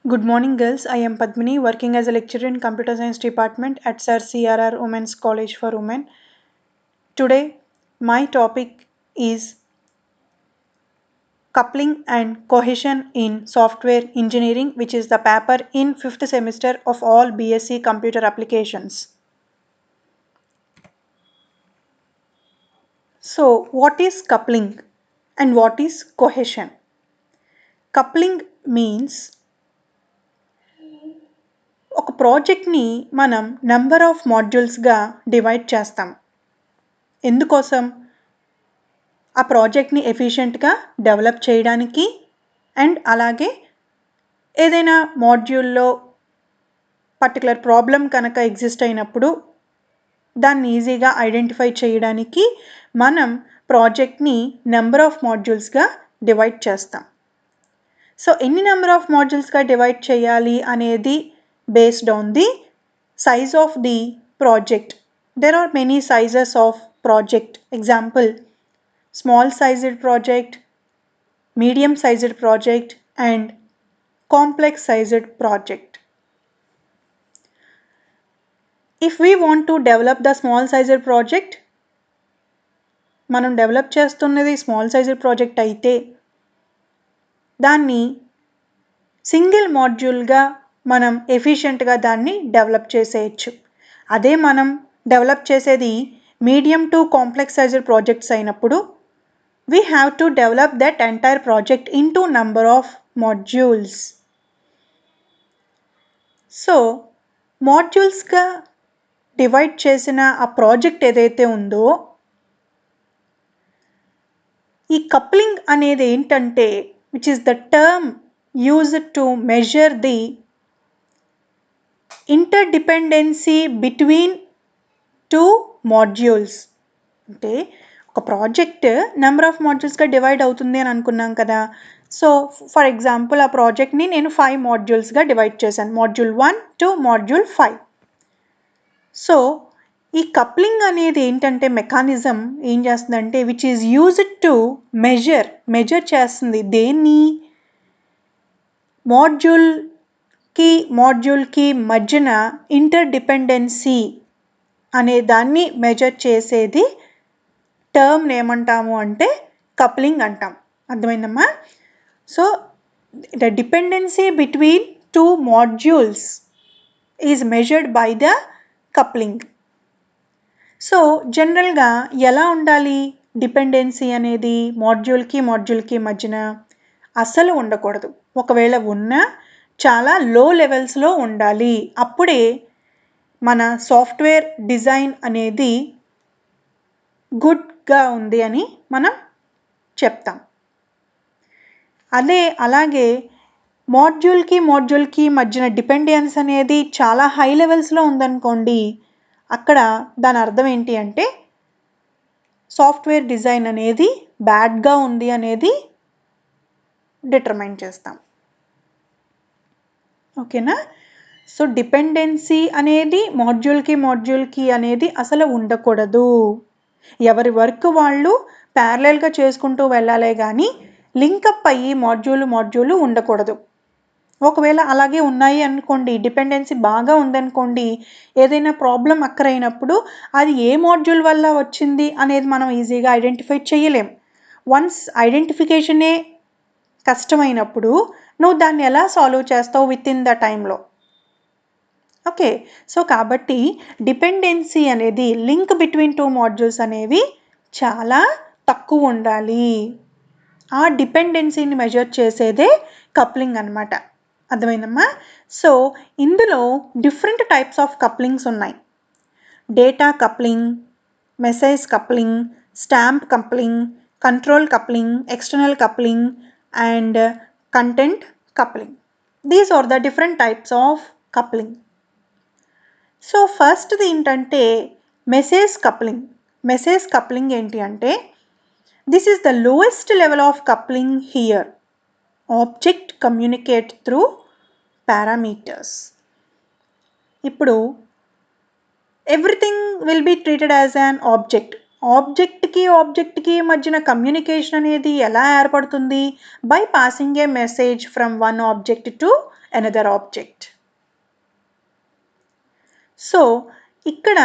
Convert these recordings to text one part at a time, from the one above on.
Good morning, girls. I am Padmini, working as a lecturer in Computer Science Department at Sir CRR Women's College for Women. Today, my topic is coupling and cohesion in software engineering, which is the paper in 5th semester of all BSc computer applications. So, what is coupling and what is cohesion? Coupling means ఒక ప్రాజెక్ట్ని మనం number of మాడ్యూల్స్గా divide చేస్తాం. ఎందుకోసం? ఆ ప్రాజెక్ట్ని ఎఫిషియెంట్గా develop చేయడానికి and అలాగే ఏదైనా మాడ్యూల్లో పర్టికులర్ ప్రాబ్లం కనుక ఎగ్జిస్ట్ అయినప్పుడు దాన్ని ఈజీగా ఐడెంటిఫై చేయడానికి మనం ప్రాజెక్ట్ని నెంబర్ ఆఫ్ మాడ్యూల్స్గా డివైడ్ చేస్తాం. సో ఎన్ని నెంబర్ ఆఫ్ మాడ్యూల్స్గా డివైడ్ చేయాలి అనేది based on the size of the project. There are many sizes of project. Example, small sized project, medium sized project and complex sized project. If we want to develop the small sized project, మనం develop చేస్తున్నది small సైజెడ్ project అయితే దాన్ని single మాడ్యూల్గా మనం ఎఫిషియెంట్గా దాన్ని develop చేసేయచ్చు. అదే మనం develop చేసేది మీడియం టు కాంప్లెక్స్ సైజెడ్ ప్రాజెక్ట్స్ అయినప్పుడు we have to develop that entire project into number of modules. So మాడ్యూల్స్గా డివైడ్ చేసిన ఆ ప్రాజెక్ట్ ఏదైతే ఉందో ఈ కప్లింగ్ అనేది ఏంటంటే which is the term used to measure the interdependency between two modules. అంటే ఒక ప్రాజెక్ట్ నెంబర్ ఆఫ్ మాడ్యూల్స్గా డివైడ్ అవుతుంది అని అనుకున్నాం కదా. సో ఫర్ ఎగ్జాంపుల్ ఆ ప్రాజెక్ట్ని నేను 5 మాడ్యూల్స్గా డివైడ్ చేశాను, మాడ్యూల్ 1 టు మాడ్యూల్ 5. సో ఈ కప్లింగ్ అనేది ఏంటంటే మెకానిజం ఏం చేస్తుందంటే which is used to measure చేస్తుంది దేన్ని, మాడ్యూల్కి మధ్యన ఇంటర్డిపెండెన్సీ అనే దాన్ని మెజర్ చేసేది టర్మ్ ఏమంటాము అంటే కప్లింగ్ అంటాం. అర్థమైందమ్మా? So the dependency between 2 modules is measured by the coupling. So జనరల్గా ఎలా ఉండాలి డిపెండెన్సీ అనేది మాడ్యూల్కి మధ్యన? అస్సలు ఉండకూడదు. ఒకవేళ ఉన్నా చాలా లో లెవెల్స్లో ఉండాలి. అప్పుడే మన సాఫ్ట్వేర్ డిజైన్ అనేది గుడ్గా ఉంది అని మనం చెప్తాం. అలాగే మాడ్యూల్కి మధ్యన డిపెండెన్స్ అనేది చాలా హై లెవెల్స్లో ఉందనుకోండి, అక్కడ దాని అర్థం ఏంటి అంటే సాఫ్ట్వేర్ డిజైన్ అనేది బ్యాడ్గా ఉంది అనేది డిటర్మైన్ చేస్తాం. ఓకేనా? సో డిపెండెన్సీ అనేది మాడ్యూల్కి అనేది అసలు ఉండకూడదు. ఎవరి వర్క్ వాళ్ళు ప్యారలల్గా చేసుకుంటూ వెళ్ళాలే కానీ లింకప్ అయ్యి మాడ్యూలు ఉండకూడదు. ఒకవేళ అలాగే ఉన్నాయి అనుకోండి, డిపెండెన్సీ బాగా ఉందనుకోండి, ఏదైనా ప్రాబ్లం అక్కరైనప్పుడు అది ఏ మాడ్యూల్ వల్ల వచ్చింది అనేది మనం ఈజీగా ఐడెంటిఫై చేయలేం. వన్స్ ఐడెంటిఫికేషనే కష్టమైనప్పుడు నువ్వు దాన్ని ఎలా సాల్వ్ చేస్తావు విత్ ఇన్ ద టైంలో? ఓకే, సో కాబట్టి డిపెండెన్సీ అనేది లింక్ బిట్వీన్ 2 మాడ్యూల్స్ అనేవి చాలా తక్కువ ఉండాలి. ఆ డిపెండెన్సీని మెజర్ చేసేదే కప్లింగ్ అనమాట. అర్థమైందమ్మా? సో ఇందులో డిఫరెంట్ టైప్స్ ఆఫ్ కప్లింగ్స్ ఉన్నాయి. Data coupling, message coupling, stamp coupling, control coupling, external coupling and content coupling. These are the different types of coupling. So ఫస్ట్ది ఏంటంటే మెసేజ్ కప్లింగ్. మెసేజ్ కప్లింగ్ ఏంటి అంటే this is the lowest level of coupling here. Object communicate through parameters. ఇప్పుడు everything will be treated as an object. ఆబ్జెక్ట్కి మధ్యన communication అనేది ఎలా ఏర్పడుతుంది? By passing a message from one object to another object. So ఇక్కడ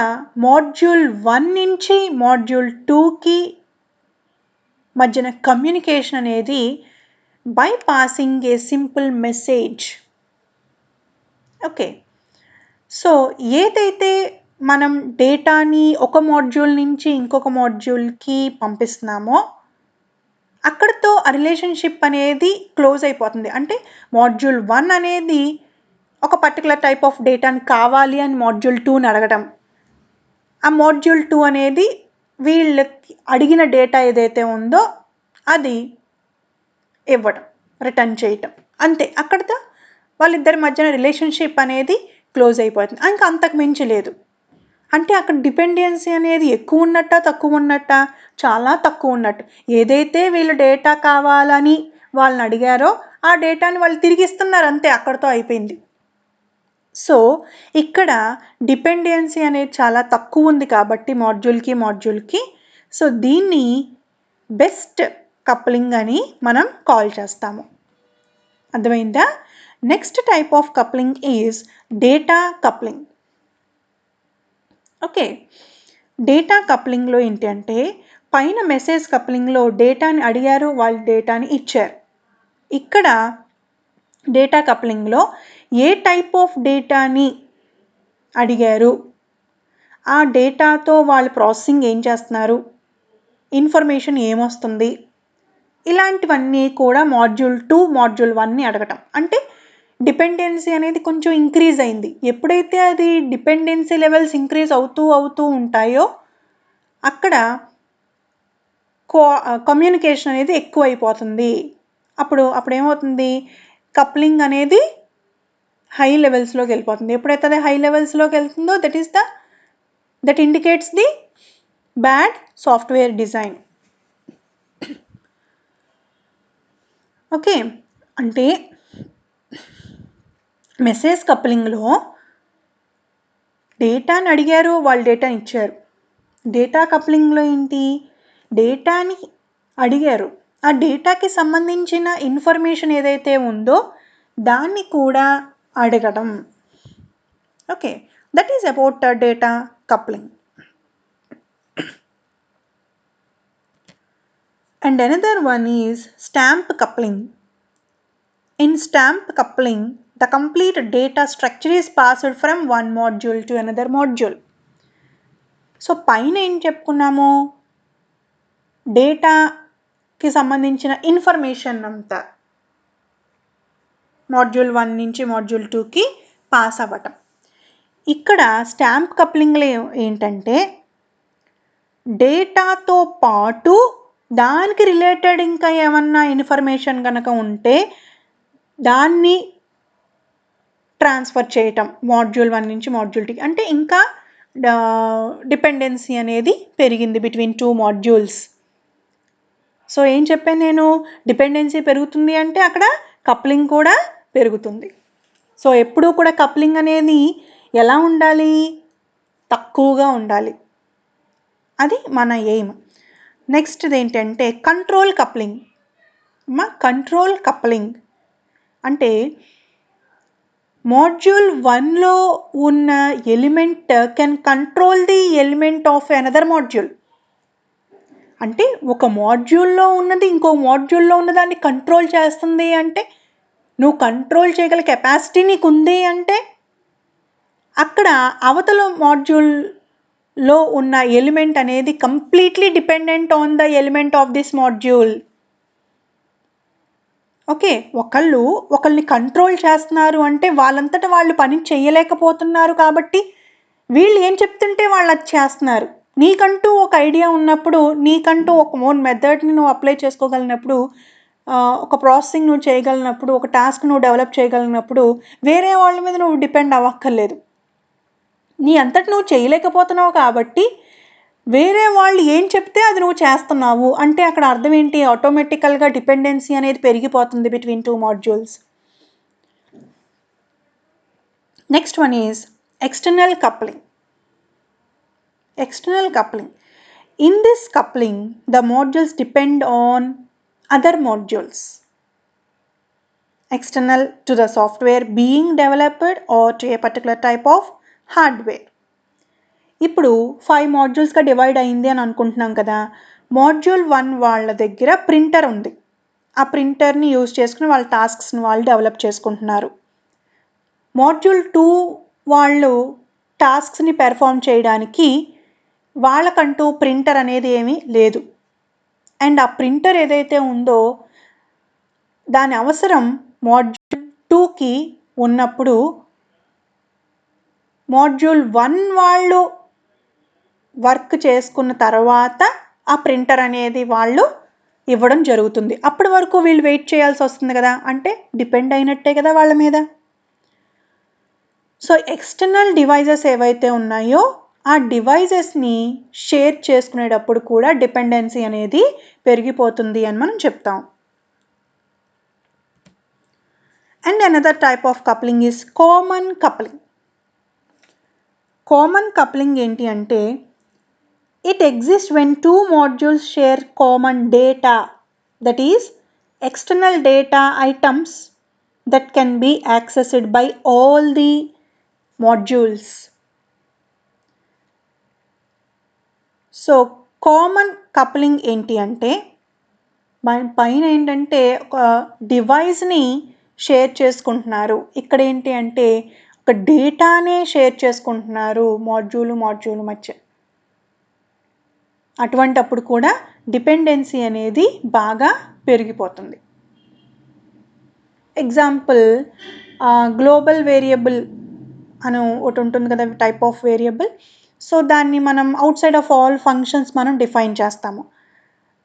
module 1 నుంచి module 2కి మధ్యన కమ్యూనికేషన్ అనేది by passing A simple message. Okay, so ఏదైతే మనం డేటాని ఒక మాడ్యూల్ నుంచి ఇంకొక మాడ్యూల్కి పంపిస్తున్నామో అక్కడితో ఆ రిలేషన్షిప్ అనేది క్లోజ్ అయిపోతుంది. అంటే మాడ్యూల్ 1 అనేది ఒక పర్టికులర్ టైప్ ఆఫ్ డేటాని కావాలి అని మాడ్యూల్ 2ని అడగటం, ఆ మాడ్యూల్ 2 అనేది వీళ్ళకి అడిగిన డేటా ఏదైతే ఉందో అది ఇవ్వడం, రిటర్న్ చేయటం, అంతే. అక్కడితో వాళ్ళిద్దరి మధ్యన రిలేషన్షిప్ అనేది క్లోజ్ అయిపోతుంది, ఇంకా అంతకు మించి లేదు. అంటే అక్కడ డిపెండెన్సీ అనేది ఎక్కువ ఉన్నట్టా తక్కువ ఉన్నట్టా? చాలా తక్కువ ఉన్నట్టు. ఏదైతే వీళ్ళు డేటా కావాలని వాళ్ళని అడిగారో ఆ డేటాని వాళ్ళు తిరిగిస్తున్నారు, అంతే, అక్కడితో అయిపోయింది. సో ఇక్కడ డిపెండెన్సీ అనేది చాలా తక్కువ ఉంది కాబట్టి మాడ్యూల్కి సో దీన్ని బెస్ట్ కప్లింగ్ అని మనం కాల్ చేస్తాము. అర్థమైందా? Next type of coupling is data coupling. Okay, data కప్లింగ్లో ఏంటంటే పైన మెసేజ్ కప్లింగ్లో డేటాని అడిగారు, వాళ్ళు డేటాని ఇచ్చారు. ఇక్కడ డేటా కప్లింగ్లో ఏ టైప్ ఆఫ్ డేటాని అడిగారు, ఆ డేటాతో వాళ్ళు ప్రాసెసింగ్ ఏం చేస్తున్నారు, ఇన్ఫర్మేషన్ ఏమొస్తుంది, ఇలాంటివన్నీ కూడా మాడ్యూల్ 2 మాడ్యూల్ 1ని అడగటం. అంటే డిపెండెన్సీ అనేది కొంచెం ఇంక్రీజ్ అయింది. ఎప్పుడైతే అది డిపెండెన్సీ లెవెల్స్ ఇంక్రీజ్ అవుతూ ఉంటాయో అక్కడ కమ్యూనికేషన్ అనేది ఎక్కువ అయిపోతుంది. అప్పుడు ఏమవుతుంది, కప్లింగ్ అనేది హై లెవెల్స్లోకి వెళ్ళిపోతుంది. ఎప్పుడైతే అది హై లెవెల్స్లోకి వెళ్తుందో that indicates the bad software design. Okay, అంటే మెసేజ్ కప్లింగ్లో డేటాని అడిగారు, వాళ్ళు డేటాని ఇచ్చారు. డేటా కప్లింగ్లో ఏంటి, డేటాని అడిగారు, ఆ డేటాకి సంబంధించిన ఇన్ఫర్మేషన్ ఏదైతే ఉందో దాన్ని కూడా అడగడం. Okay, that is about data coupling. And another one is stamp coupling. In stamp coupling, the complete data structure is passed from one module to another module. So పైన ఏం చెప్పుకున్నాము, డేటాకి సంబంధించిన ఇన్ఫర్మేషన్ అంతా మాడ్యూల్ 1 నుంచి మాడ్యూల్ 2కి pass అవ్వటం. ఇక్కడ stamp కప్లింగ్లో ఏంటంటే డేటాతో పాటు దానికి రిలేటెడ్ ఇంకా ఏమన్నా ఇన్ఫర్మేషన్ కనుక ఉంటే దాన్ని ట్రాన్స్ఫర్ చేయటం మాడ్యూల్ 1 నుంచి మాడ్యూల్ 2కి. అంటే ఇంకా డిపెండెన్సీ అనేది పెరిగింది బిట్వీన్ 2 మాడ్యూల్స్. సో ఏం చెప్పాను నేను, డిపెండెన్సీ పెరుగుతుంది అంటే అక్కడ కప్లింగ్ కూడా పెరుగుతుంది. సో ఎప్పుడూ కూడా కప్లింగ్ అనేది ఎలా ఉండాలి, తక్కువగా ఉండాలి, అది మన ఎయిమ్. నెక్స్ట్ ఏంటంటే కంట్రోల్ కప్లింగ్. కంట్రోల్ కప్లింగ్ అంటే మాడ్యూల్ 1లో ఉన్న element can control the element of another module. అంటే ఒక మాడ్యూల్లో ఉన్నది ఇంకో మాడ్యూల్లో ఉన్నదాన్ని కంట్రోల్ చేస్తుంది అంటే, నువ్వు కంట్రోల్ చేయగల కెపాసిటీ నీకు ఉంది అంటే అక్కడ అవతల మాడ్యూల్లో ఉన్న ఎలిమెంట్ అనేది completely dependent on the element of this module. Okay, ఒకళ్ళని కంట్రోల్ చేస్తున్నారు అంటే వాళ్ళంతటా వాళ్ళు పని చేయలేకపోతున్నారు కాబట్టి వీళ్ళు ఏం చెప్తుంటే వాళ్ళు అది చేస్తున్నారు. నీకంటూ ఒక ఐడియా ఉన్నప్పుడు, నీకంటూ ఒక ఓన్ మెథడ్ని నువ్వు అప్లై చేసుకోగలిగినప్పుడు, ఒక ప్రాసెసింగ్ నువ్వు చేయగలిగినప్పుడు, ఒక టాస్క్ నువ్వు డెవలప్ చేయగలిగినప్పుడు వేరే వాళ్ళ మీద నువ్వు డిపెండ్ అవ్వక్కర్లేదు. నీ అంతటి నువ్వు చేయలేకపోతున్నావు కాబట్టి వేరే వాళ్ళు ఏం చెప్తే అది నువ్వు చేస్తున్నావు అంటే అక్కడ అర్థం ఏంటి, ఆటోమేటికల్గా డిపెండెన్సీ అనేది పెరిగిపోతుంది between 2 modules. Next one is external coupling. External coupling. In this coupling, the modules depend on other modules. external to the software being developed or to a particular type of hardware. ఇప్పుడు 5 మాడ్యూల్స్గా divide అయింది అని అనుకుంటున్నాం కదా. Module 1 వాళ్ళ దగ్గర printer ఉంది. ఆ ప్రింటర్ని use చేసుకుని వాళ్ళ టాస్క్స్ని వాళ్ళు డెవలప్ చేసుకుంటున్నారు. మాడ్యూల్ 2 వాళ్ళు టాస్క్స్ని పెర్ఫామ్ చేయడానికి వాళ్ళకంటూ ప్రింటర్ అనేది ఏమీ లేదు. అండ్ ఆ ప్రింటర్ ఏదైతే ఉందో దాని అవసరం మాడ్యూల్ 2కి ఉన్నప్పుడు మాడ్యూల్ 1 వాళ్ళు వర్క్ చేసుకున్న తర్వాత ఆ ప్రింటర్ అనేది వాళ్ళు ఇవ్వడం జరుగుతుంది. అప్పటి వరకు వీళ్ళు వెయిట్ చేయాల్సి వస్తుంది కదా, అంటే డిపెండ్ అయినట్టే కదా వాళ్ళ మీద. సో ఎక్స్టర్నల్ డివైజెస్ ఏవైతే ఉన్నాయో ఆ డివైజెస్ని షేర్ చేసుకునేటప్పుడు కూడా డిపెండెన్సీ అనేది పెరిగిపోతుంది అని మనం చెప్తాం. And another type of coupling is common coupling. Common coupling ఏంటి అంటే it exists when two modules share common data, that is external data items that can be accessed by all the modules. So common coupling ఏంటి అంటే పైన ఏంటంటే ఒక డివైస్ని share చేసుకుంటున్నారు, ఇక్కడ ఏంటి అంటే ఒక డేటానే షేర్ చేసుకుంటున్నారు మాడ్యూల్ మధ్య. అటువంటప్పుడు కూడా డిపెండెన్సీ అనేది బాగా పెరిగిపోతుంది. ఎగ్జాంపుల్ గ్లోబల్ వేరియబుల్ అని ఒకటి ఉంటుంది కదా, టైప్ ఆఫ్ వేరియబుల్. సో దాన్ని మనం out side of all functions మనం డిఫైన్ చేస్తాము.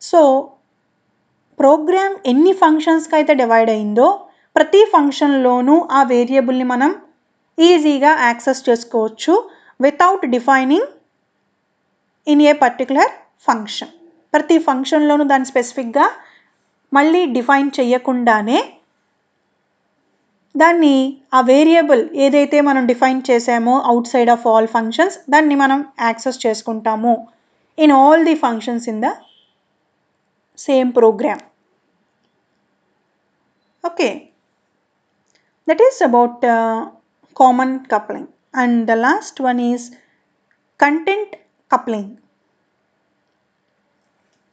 సో ప్రోగ్రామ్ ఎన్ని ఫంక్షన్స్కి అయితే డివైడ్ అయిందో ప్రతి ఫంక్షన్లోనూ ఆ వేరియబుల్ని మనం ఈజీగా యాక్సెస్ చేసుకోవచ్చు without defining in a particular function. ప్రతి ఫంక్షన్లోనూ దాన్ని స్పెసిఫిక్గా మళ్ళీ డిఫైన్ చేయకుండానే దాన్ని ఆ వేరియబుల్ ఏదైతే మనం డిఫైన్ చేసామో out side of all functions దాన్ని మనం యాక్సెస్ చేసుకుంటాము in all the functions in the same programme. Okay, that is about common coupling. And the last one is content coupling.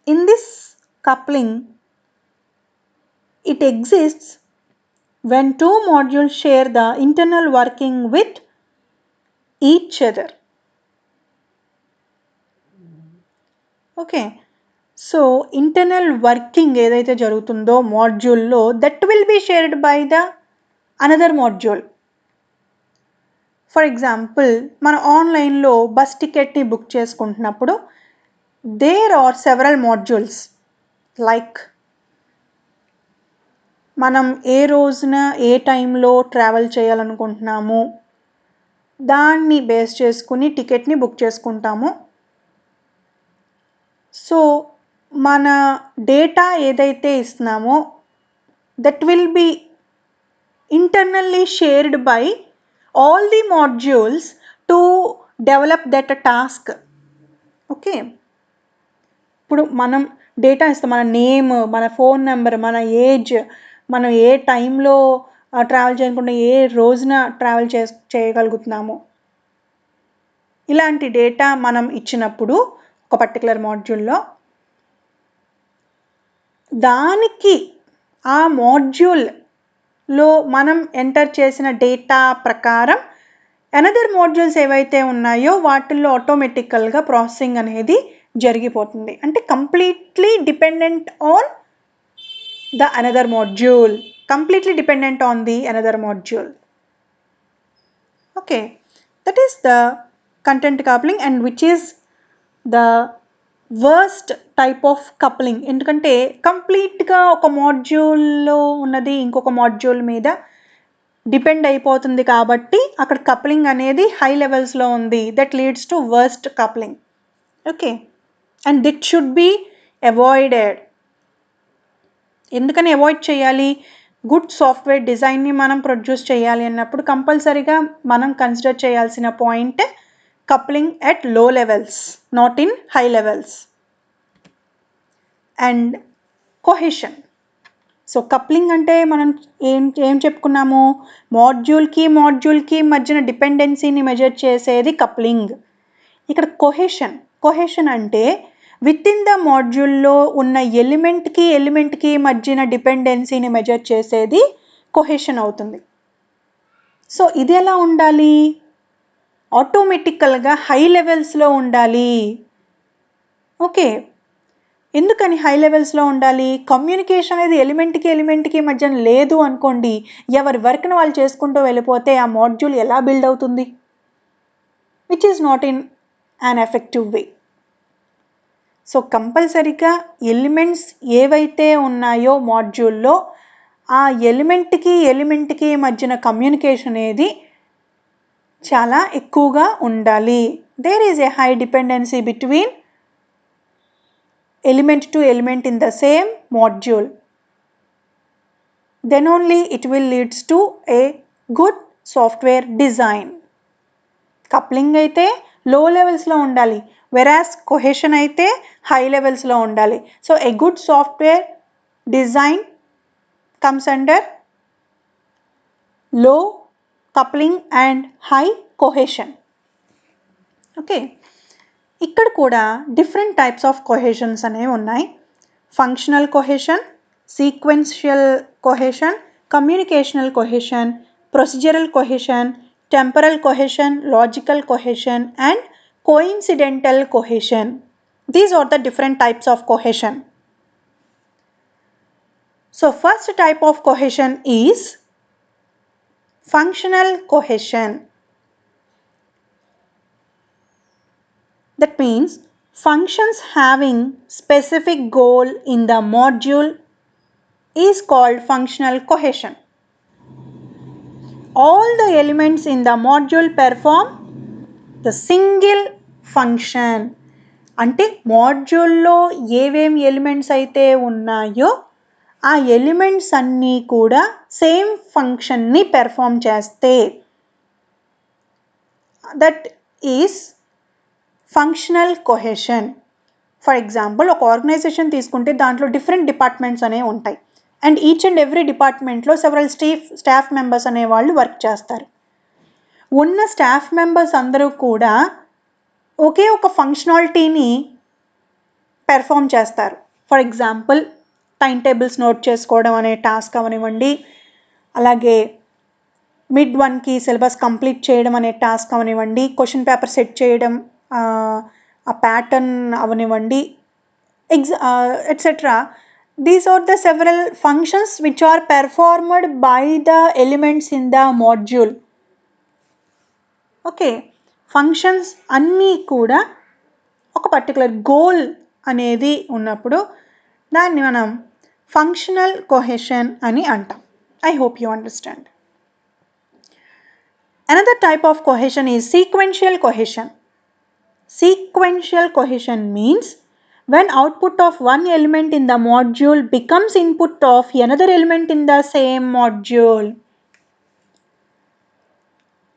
In this coupling, it exists when two modules share the internal working with each other. Okay, so internal working ఏదైతే జరుగుతుందో మాడ్యూల్లో that will be shared by the another module. For example మనం ఆన్లైన్లో bus టికెట్ని book చేసుకుంటున్నప్పుడు there are several modules like మనం ఏ రోజున ఏ టైంలో ట్రావెల్ చేయాలనుకుంటున్నాము దాన్ని బేస్ చేసుకుని టికెట్ని బుక్ చేసుకుంటాము. సో మన డేటా ఏదైతే ఇస్తున్నామో that will be internally shared by all the modules to develop that task. Okay, ఇప్పుడు మనం డేటా ఇస్తాం, మన నేమ్, మన ఫోన్ నెంబర్, మన ఏజ్, మనం ఏ టైంలో ట్రావెల్ చేయకుండా ఏ రోజున ట్రావెల్ చేయగలుగుతున్నాము, ఇలాంటి డేటా మనం ఇచ్చినప్పుడు ఒక పర్టికులర్ మాడ్యూల్లో దానికి ఆ మాడ్యూల్లో మనం ఎంటర్ చేసిన డేటా ప్రకారం అనదర్ మాడ్యూల్స్ ఏవైతే ఉన్నాయో వాటిల్లో ఆటోమేటికల్గా ప్రాసెసింగ్ అనేది జరిగిపోతుంది. అంటే completely dependent on the another module, completely dependent on the another module. Okay, that is the content coupling and which is the worst type of coupling. ఎందుకంటే కంప్లీట్గా ఒక మాడ్యూల్లో ఉన్నది ఇంకొక మాడ్యూల్ మీద డిపెండ్ అయిపోతుంది కాబట్టి అక్కడ కప్లింగ్ అనేది హై లెవెల్స్లో ఉంది. That leads to worst coupling. Okay, and that should be avoided. ఎందుకని అవాయిడ్ చేయాలి? గుడ్ సాఫ్ట్వేర్ డిజైన్ని మనం ప్రొడ్యూస్ చేయాలి అన్నప్పుడు కంపల్సరీగా మనం కన్సిడర్ చేయాల్సిన point coupling at low levels, not in high levels. And cohesion. So coupling అంటే మనం ఏం చెప్పుకున్నాము, మాడ్యూల్కి మధ్యన డిపెండెన్సీని మెజర్ చేసేది కప్లింగ్. ఇక్కడ కొహెషన్ అంటే విత్ ఇన్ ద మాడ్యూల్లో ఉన్న ఎలిమెంట్కి మధ్యన డిపెండెన్సీని మెజర్ చేసేది కొహెషన్ అవుతుంది. సో ఇది ఎలా ఉండాలి, ఆటోమేటికల్గా హై లెవెల్స్లో ఉండాలి. ఓకే, ఎందుకని హై లెవెల్స్లో ఉండాలి? కమ్యూనికేషన్ అనేది ఎలిమెంట్కి మధ్యన లేదు అనుకోండి, ఎవరి వర్క్ను వాళ్ళు చేసుకుంటూ వెళ్ళిపోతే ఆ మాడ్యూల్ ఎలా బిల్డ్ అవుతుంది? Which is not in an effective way. So కంపల్సరీగా ఎలిమెంట్స్ ఏవైతే ఉన్నాయో మాడ్యూల్లో ఆ ఎలిమెంట్కి మధ్యన కమ్యూనికేషన్ అనేది చాలా ఎక్కువగా ఉండాలి. There is a high dependency between element to element in the same module. Then only it will leads to a good software design. Coupling అయితే low levels లో ఉండాలి, whereas cohesion అయితే high levels లో ఉండాలి. So a good software design comes under low coupling and high cohesion. Okay, ఇక్కడ కూడా different types of cohesions అనేవి ఉన్నాయి. Functional cohesion, sequential cohesion, communicational cohesion, procedural cohesion, temporal cohesion, logical cohesion and coincidental cohesion. These are the different types of cohesion. So first type of cohesion is functional cohesion. That means functions having specific goal in the module is called functional cohesion. All the elements in the module perform the single function. అంటే మాడ్యూల్లో ఏవేమి elements అయితే ఉన్నాయో ఆ elements అన్నీ కూడా same ఫంక్షన్ని perform చేస్తే that is functional cohesion. For example ఒక ఆర్గనైజేషన్ తీసుకుంటే దాంట్లో డిఫరెంట్ డిపార్ట్మెంట్స్ అనేవి ఉంటాయి అండ్ ఈచ్ అండ్ ఎవ్రీ డిపార్ట్మెంట్లో సెవరల్ స్టాఫ్ మెంబర్స్ అనేవాళ్ళు వర్క్ చేస్తారు. ఉన్న స్టాఫ్ మెంబర్స్ అందరూ కూడా ఒకే ఒక ఫంక్షనాలిటీని పెర్ఫామ్ చేస్తారు. For example time tables note చేసుకోవడం అనే టాస్క్ అవనివ్వండి, అలాగే మిడ్ 1కి సిలబస్ కంప్లీట్ చేయడం అనే టాస్క్ అవనివ్వండి, క్వశ్చన్ పేపర్ సెట్ చేయడం, ఆ ప్యాటర్న్ అవనివ్వండి, etc. These are the several functions which are performed by the elements in the module. Okay, functions అన్నీ కూడా ఒక పర్టికులర్ గోల్ అనేది ఉన్నప్పుడు దాన్ని మనం ఫంక్షనల్ కొహెషన్ అని అంటాం. I hope you understand. Another type of cohesion is sequential cohesion. Sequential cohesion means when output of one element in the module becomes input of another element in the same module.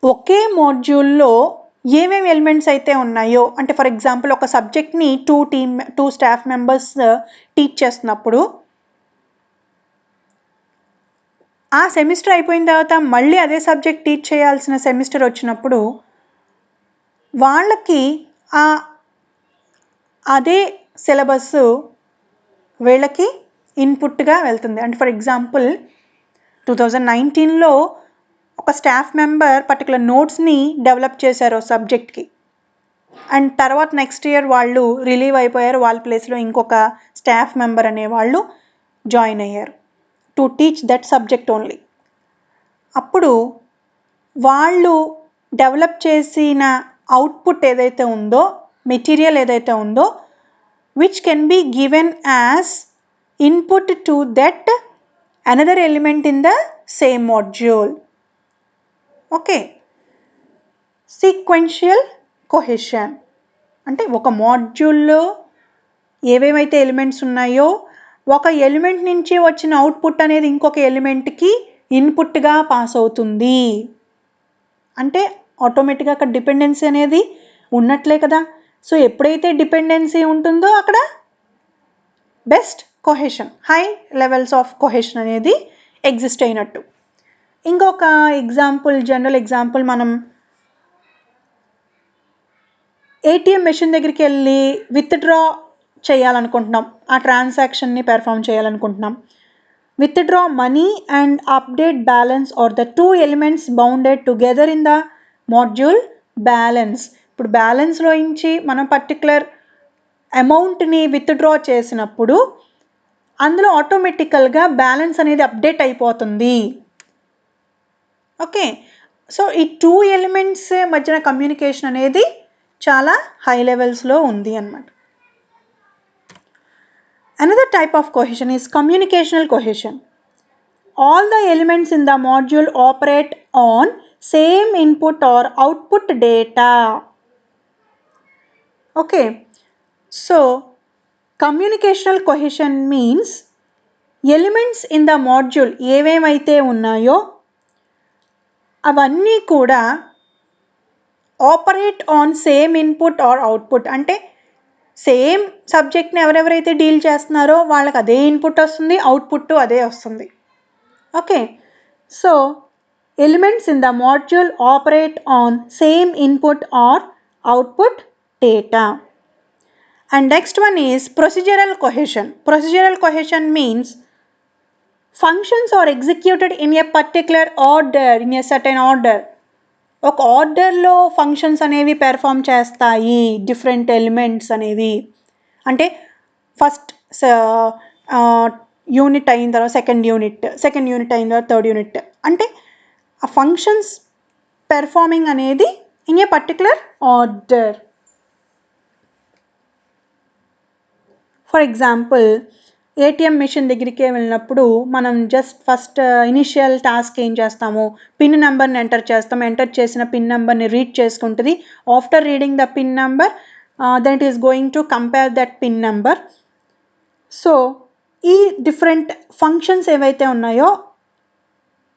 ఒకే మాడ్యూల్లో ఏమేమి elements అయితే ఉన్నాయో, అంటే for example ఒక సబ్జెక్ట్ని two staff members teach చేస్తున్నప్పుడు ఆ semester అయిపోయిన తర్వాత మళ్ళీ అదే సబ్జెక్ట్ టీచ్ చేయాల్సిన సెమిస్టర్ వచ్చినప్పుడు వాళ్ళకి అదే సిలబస్ వీళ్ళకి ఇన్పుట్గా వెళ్తుంది. అంటే ఫర్ ఎగ్జాంపుల్ 2019లో ఒక స్టాఫ్ మెంబర్ పర్టికులర్ నోట్స్ని డెవలప్ చేశారు సబ్జెక్ట్కి అండ్ తర్వాత నెక్స్ట్ ఇయర్ వాళ్ళు రిలీవ్ అయిపోయారు, వాళ్ళ ప్లేస్లో ఇంకొక స్టాఫ్ మెంబర్ అనే వాళ్ళు జాయిన్ అయ్యారు to teach that subject only. అప్పుడు వాళ్ళు డెవలప్ చేసిన అవుట్పుట్ ఏదైతే ఉందో, మెటీరియల్ ఏదైతే ఉందో, which can be given as input to that another element in the same module. Okay, sequential cohesion అంటే ఒక మాడ్యూల్లో ఏవేమైతే ఎలిమెంట్స్ ఉన్నాయో ఒక ఎలిమెంట్ నుంచి వచ్చిన అవుట్పుట్ అనేది ఇంకొక ఎలిమెంట్కి ఇన్పుట్గా పాస్ అవుతుంది. అంటే ఆటోమేటిక్గా అక్కడ డిపెండెన్సీ అనేది ఉన్నట్లే కదా. సో ఎప్పుడైతే డిపెండెన్సీ ఉంటుందో అక్కడ best cohesion, high levels of cohesion అనేది ఎగ్జిస్ట్ అయినట్టు. ఇంకొక ఎగ్జాంపుల్, జనరల్ ఎగ్జాంపుల్, మనం ఏటీఎం మెషిన్ దగ్గరికి వెళ్ళి విత్డ్రా చేయాలనుకుంటున్నాం, ఆ ట్రాన్సాక్షన్ని పెర్ఫామ్ చేయాలనుకుంటున్నాం. Withdraw money and update balance or the two elements bounded together in the module balance. ఇప్పుడు బ్యాలెన్స్లో నుంచి మనం పర్టికులర్ అమౌంట్ని విత్డ్రా చేసినప్పుడు అందులో ఆటోమేటికల్గా బ్యాలెన్స్ అనేది అప్డేట్ అయిపోతుంది. ఓకే, సో ఈ టూ ఎలిమెంట్స్ మధ్యన కమ్యూనికేషన్ అనేది చాలా హై లెవెల్స్లో ఉంది అన్నమాట. Another type of cohesion is communicational cohesion. All the elements in the module operate on same input or output data. Okay, so communicational cohesion means elements in the module ఏవేమైతే ఉన్నాయో అవన్నీ కూడా operate on same input are output. అంటే same సబ్జెక్ట్ని ఎవరెవరైతే deal చేస్తున్నారో వాళ్ళకి అదే input వస్తుంది, అవుట్పుట్ అదే వస్తుంది. Okay, so elements in the module operate on same input are output data. And next one is procedural cohesion. Procedural cohesion means functions are executed in a particular order, in a certain order. ఒక ఆర్డర్లో functions అనేవి perform చేస్తాయి different elements అనేవి. అంటే first unit అయిన తర్వాత second unit అయిన తర్వాత థర్డ్ యూనిట్, అంటే ఆ ఫంక్షన్స్ పెర్ఫార్మింగ్ అనేది in a particular order. For example, ATM machine దగ్గరికి వెళ్ళినప్పుడు మనం జస్ట్ ఫస్ట్ ఇనిషియల్ టాస్క్ ఏం చేస్తాము, పిన్ నెంబర్ని ఎంటర్ చేస్తాం. ఎంటర్ చేసిన పిన్ నెంబర్ని రీడ్ చేసుకుంటుంది. After reading the pin number then it is going to compare that pin number. So ఈ డిఫరెంట్ ఫంక్షన్స్ ఏవైతే ఉన్నాయో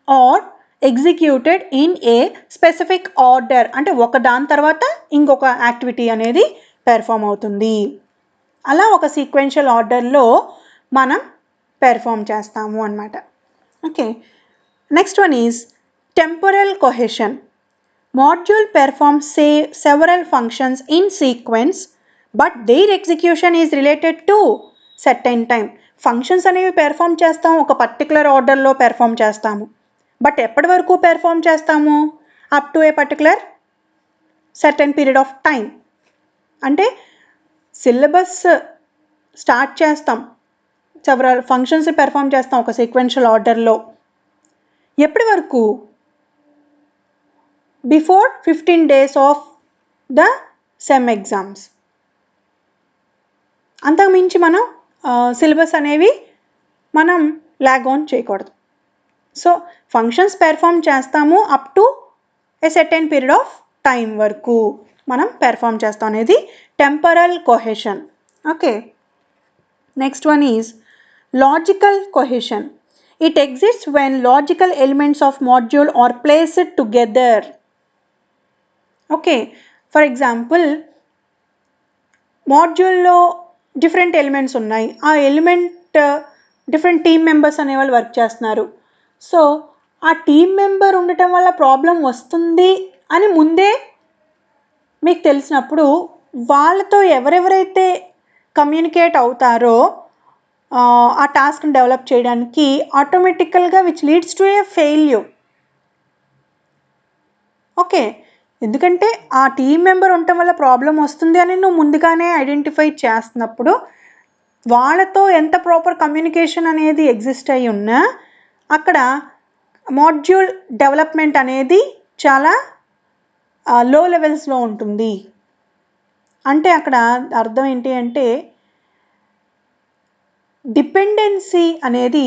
are executed in a specific order, అంటే ఒక దాని తర్వాత ఇంకొక యాక్టివిటీ అనేది పెర్ఫామ్ అవుతుంది. అలా ఒక సీక్వెన్షియల్ ఆర్డర్లో మనం పెర్ఫామ్ చేస్తాము అన్నమాట. Okay, next one is temporal cohesion. Module performs several functions in sequence but their execution is related to certain time. Functions అనేవి పెర్ఫామ్ చేస్తాము, ఒక పర్టికులర్ ఆర్డర్లో పెర్ఫామ్ చేస్తాము. బట్ ఎప్పటి వరకు పెర్ఫామ్ చేస్తాము? Up to A particular certain period of time. అంటే syllabus start చేస్తాం, సెవరల్ ఫంక్షన్స్ పెర్ఫామ్ చేస్తాం ఒక సీక్వెన్షియల్ ఆర్డర్లో. ఎప్పటి వరకు? Before 15 days of the sem exams. అంతకుమించి మనం సిలబస్ అనేవి మనం లాగ్ ఆన్ చేయకూడదు. సో ఫంక్షన్స్ పెర్ఫామ్ చేస్తాము up to a certain period of time వరకు మనం పెర్ఫామ్ చేస్తాం అనేది temporal cohesion. Okay, next one is logical cohesion. It exists when logical elements of module are placed together. Okay, for example, మాడ్యూల్లో different elements ఉన్నాయి. ఆ element different team members అనేవాళ్ళు work చేస్తున్నారు. So ఆ టీమ్ మెంబర్ ఉండటం వల్ల problem వస్తుంది అని ముందే మీకు తెలిసినప్పుడు వాళ్ళతో ఎవరెవరైతే కమ్యూనికేట్ అవుతారో ఆ టాస్క్ని డెవలప్ చేయడానికి ఆటోమేటికల్గా which leads to a failure. Okay, ఎందుకంటే ఆ టీమ్ మెంబర్ ఉండటం వల్ల ప్రాబ్లం వస్తుంది అని నువ్వు ముందుగానే ఐడెంటిఫై చేస్తున్నప్పుడు వాళ్ళతో ఎంత ప్రాపర్ కమ్యూనికేషన్ అనేది ఎగ్జిస్ట్ అయి ఉన్నా అక్కడ మాడ్యూల్ డెవలప్మెంట్ అనేది చాలా లో లెవెల్స్లో ఉంటుంది. అంటే అక్కడ అర్థం ఏంటి అంటే డిపెండెన్సీ అనేది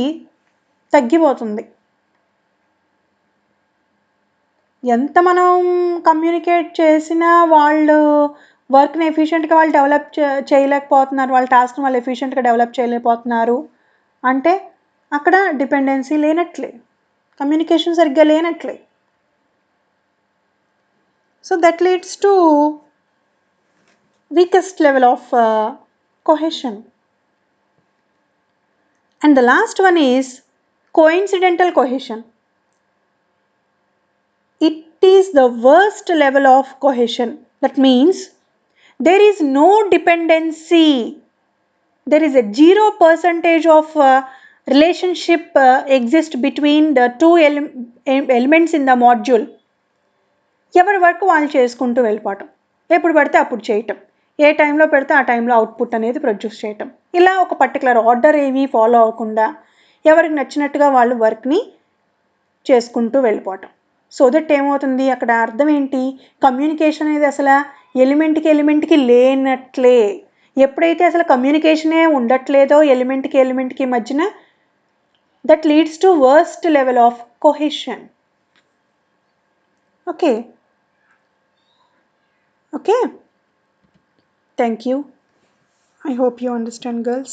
తగ్గిపోతుంది. ఎంత మనం కమ్యూనికేట్ చేసినా వాళ్ళు వర్క్ని ఎఫిషియెంట్గా వాళ్ళు డెవలప్ చేయలేకపోతున్నారు, వాళ్ళ టాస్క్ని వాళ్ళు ఎఫిషియెంట్గా డెవలప్ చేయలేకపోతున్నారు అంటే అక్కడ డిపెండెన్సీ లేనట్లే, కమ్యూనికేషన్ సరిగ్గా లేనట్లే. So that leads to weakest level of cohesion. And the last one is coincidental cohesion. It is the worst level of cohesion. That means there is no dependency. There is a 0% of relationship exist between the two elements in the module. ఎవరి work వాళ్ళు చేసుకుంటూ వెళ్ళిపోవటం, ఎప్పుడు పడితే అప్పుడు చేయటం, ఏ టైంలో పెడితే ఆ టైంలో అవుట్పుట్ అనేది ప్రొడ్యూస్ చేయటం, ఇలా ఒక పర్టికులర్ ఆర్డర్ ఏమీ ఫాలో అవ్వకుండా ఎవరికి నచ్చినట్టుగా వాళ్ళు వర్క్ని చేసుకుంటూ వెళ్ళిపోవటం. సో దట్ ఏమవుతుంది, అక్కడ అర్థం ఏంటి, కమ్యూనికేషన్ అనేది అసలు ఎలిమెంట్కి లేనట్లే. ఎప్పుడైతే అసలు కమ్యూనికేషనే ఉండట్లేదో ఎలిమెంట్కి మధ్యన, that leads to worst level of cohesion. Okay, thank you. I hope you understand, girls.